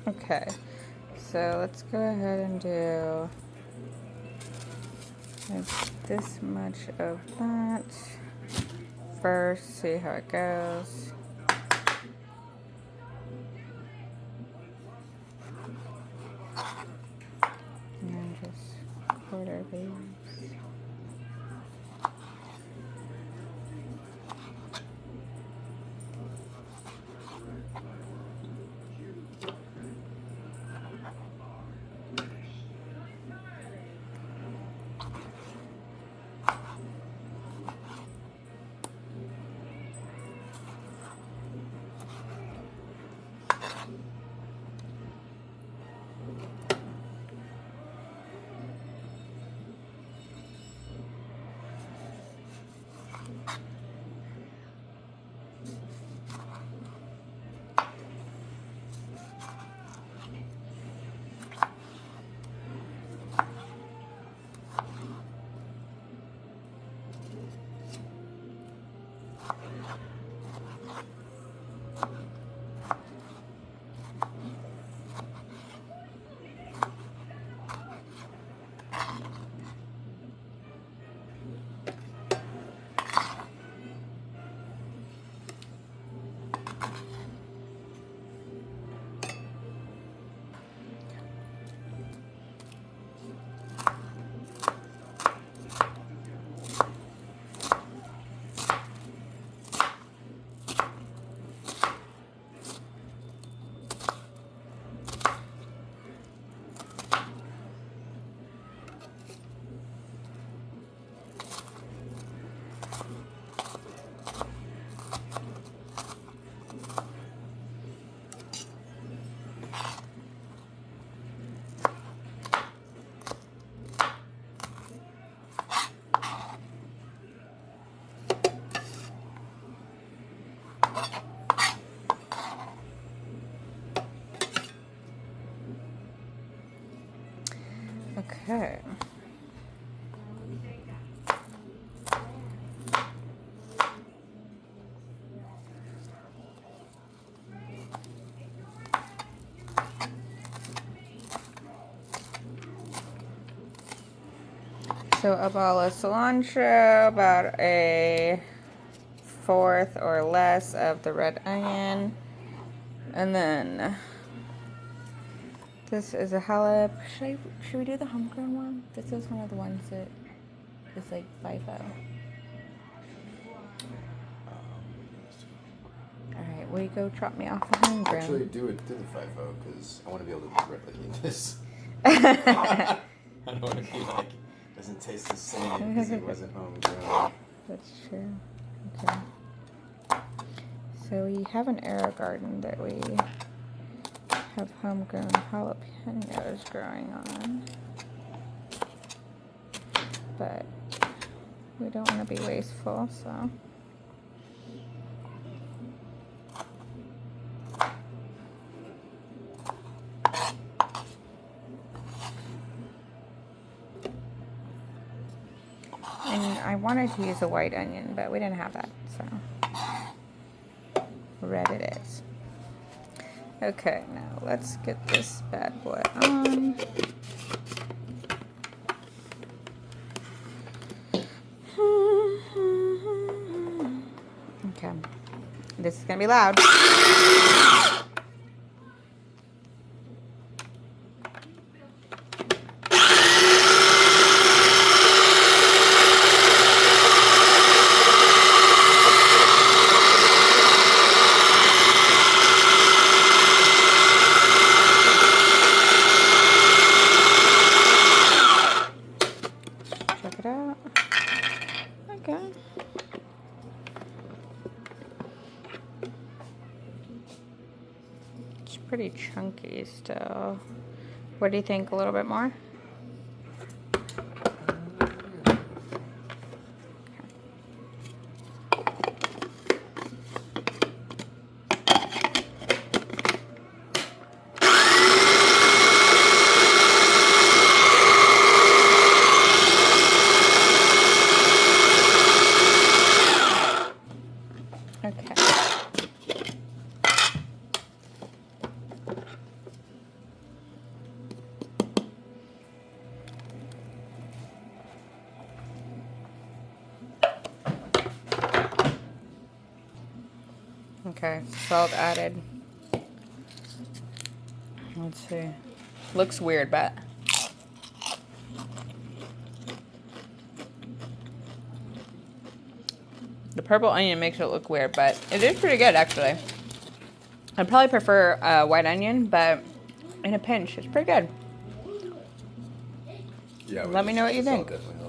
Okay, so let's go ahead and do like this much of that first, see how it goes. And then just quarter these. Okay. So a ball of cilantro, about a fourth or less of the red onion, and then this is a jalap. Should we do the homegrown one? This is one of the ones that is like FIFO. Alright, will you go drop me off the homegrown? Actually, do the FIFO because I want to be able to replicate this. I don't want to be like, doesn't taste the same because it wasn't homegrown. That's true. Okay. So we have an arrow garden that we have homegrown jalapenos growing on, but we don't want to be wasteful, so. And I wanted to use a white onion, but we didn't have that, so red it is. Okay, now let's get this bad boy on. Okay, this is gonna be loud. Check it out. Okay. It's pretty chunky still. What do you think? A little bit more? Okay. Okay, salt added. Let's see. Looks weird, but the purple onion makes it look weird, but it is pretty good actually. I'd probably prefer white onion, but in a pinch, it's pretty good. Yeah. Let me know what you think. Definitely